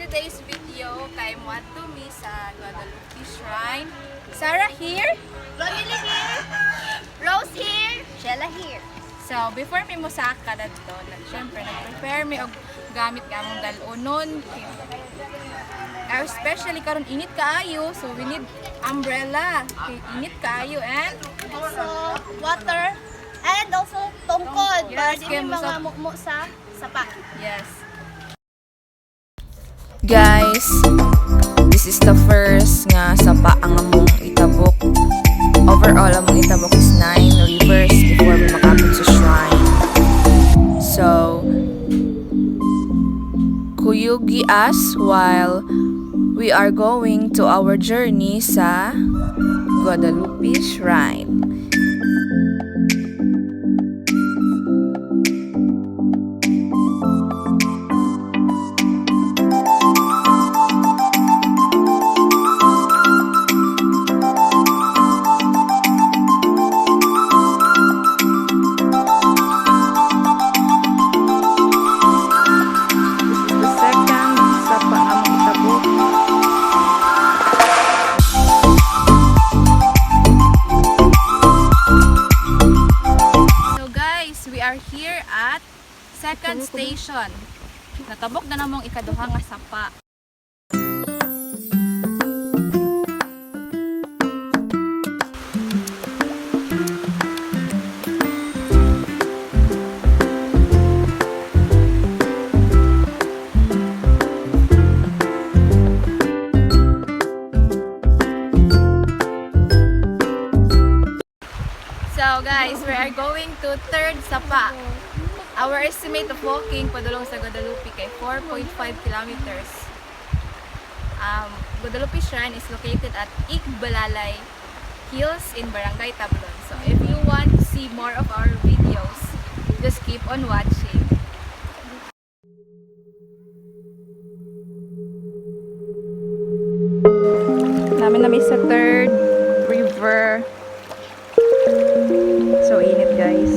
today's video kay Muadto mi sa Guadalupe Shrine. Sarah here, Romilly here, Rose here, Shella here. so before mi mo saka dito, syempre nag-prepare mi og gamit gamong dalunon. Especially karon init kaayo, so we need umbrella. Okay, init kaayo and Also water and also tungkod para Yes, di kaya mga masap- mukmo sa sapa. yes. Guys, this is the first nga sapa ang among itabok. Overall, among itabok is 9 rivers before we makapit sa shrine. So, kuyugi us while we are going to our journey sa Guadalupe Shrine. The second sapa among itabok. So guys, we are here at second station. Natabok na namong ikaduha nga sapa. So guys, we are going to third sapa. Our estimate of walking padulong sa Guadalupe kay 4.5 kilometers. Guadalupe Shrine is located at Igbalalay Hills in Barangay Tablon. So if you want to see more of our videos, just keep on watching. Namin na sa third river. So init guys.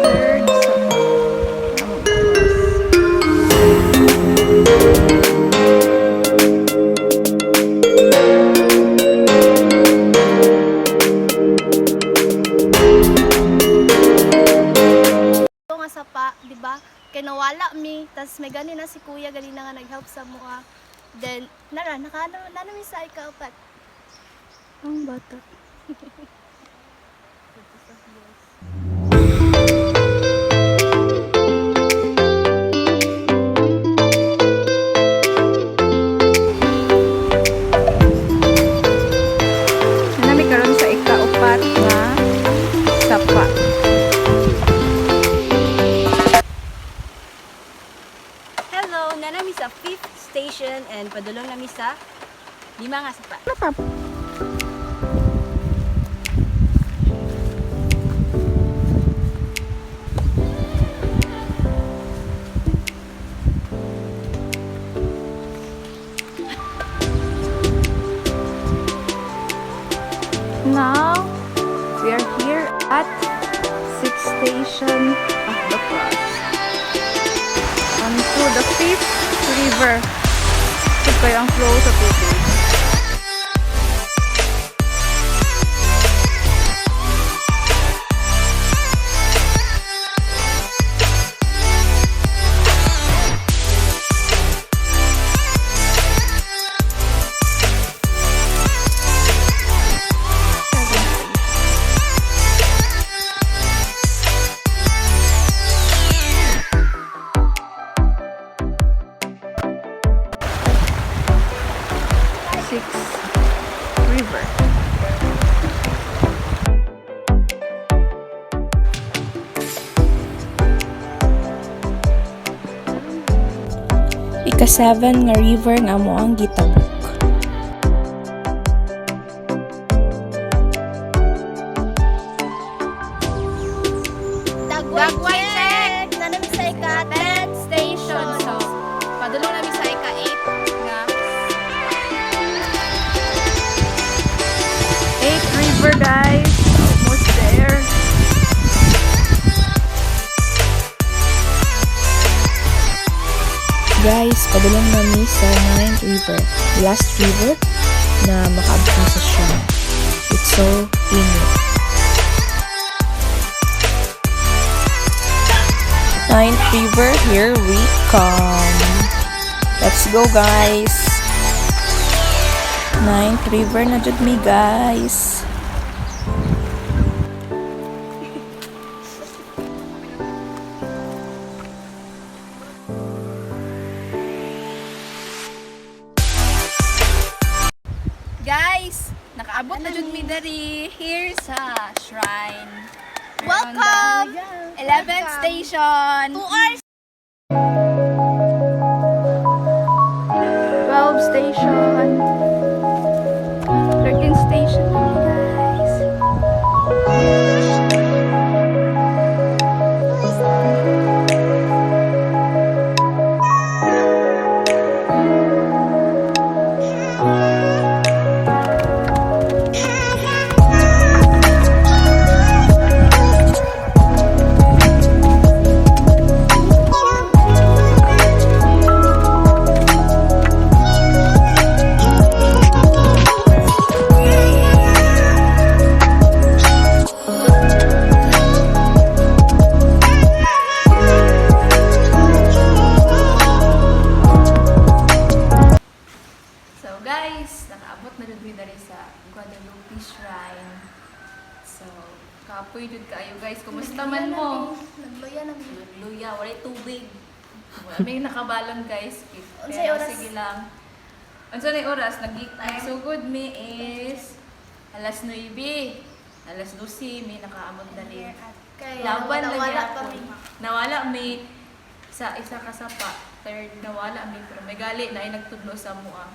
Third sapa. Ito nga sapa, di ba? Kay nawala mi, tas may gani na si kuya gani na nga nag-help sa mua. Then nakano mi sa ikaapat. Ang bata. Nami karon sa ikaupat nga sapa. Hello! Nanami sa 5th station and padulong nami sa 5 nga sapa. Now, we are here at 6th station of the cross. Onto the 5th river. Ito kayo ang flow sa tubig. River. Ika-7 nga river nga mo ang gitabok. river, guys. Almost there. Guys, padulong nami sa Ninth River. The last river na makaabot na sa shrine. It's so init. Ninth River, here we come. Let's go, guys. Ninth River na jud mi, guys. Guys, nakaabot na jud mi diri here sa shrine. Welcome! 11th station. 2 hours 12 station. 13 station na guys. So guys, nakaabot na jud mi diri sa Guadalupe Shrine. So, kapoy jud kayo guys. Kumusta man mo? Nagluya na mi. Luya, walay tubig. Wala may nakabalon guys. Unsay Pero oras? sige lang. Unsay oras? Nagsugod mi is alas 9. Alas 12 may nakaabot dali. Kaya Laban lang nawala ako. kami. Nawala may sa isa kasapa. Third nawala mi pero may gali na ay nagtudlo sa mua.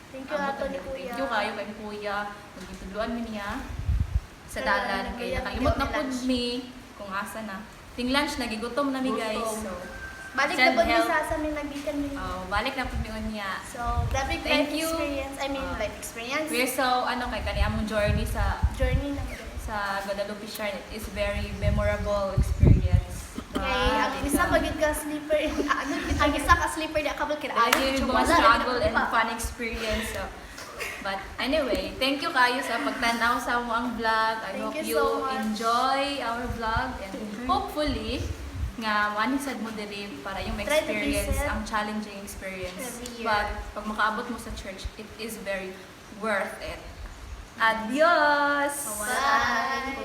Thank you ato ni Kuya. Thank you kayo kay Kuya. Nagitudloan mi niya sa Kaya, dalan kay Kuya, nakalimot na bigyan pud mi lunch. mi kung asa na. Ting lunch nagigutom na mi guys. So Balik na Send po ni help. sa amin nagbikan mi. balik na pud mi niya. So, grabe Thank life you. experience. I mean, Ah. life experience. We're so ano kay kani among journey sa Journey na guys. Guadalupe Shrine. It is very memorable experience. Kay ang isa pagid ka sleeper. Ang isa ka sleeper di akabal kira. Dahil yung mga struggle and fun experience. So, but anyway, thank you kayo sa pagtanaw sa mo ang vlog. I Thank hope you you so much. enjoy our vlog and hopefully nga manisad mo diri para yung Try to be experience safe ang challenging experience. every year. But pag makaabot mo sa church, it is very worth it. Adios! Bye.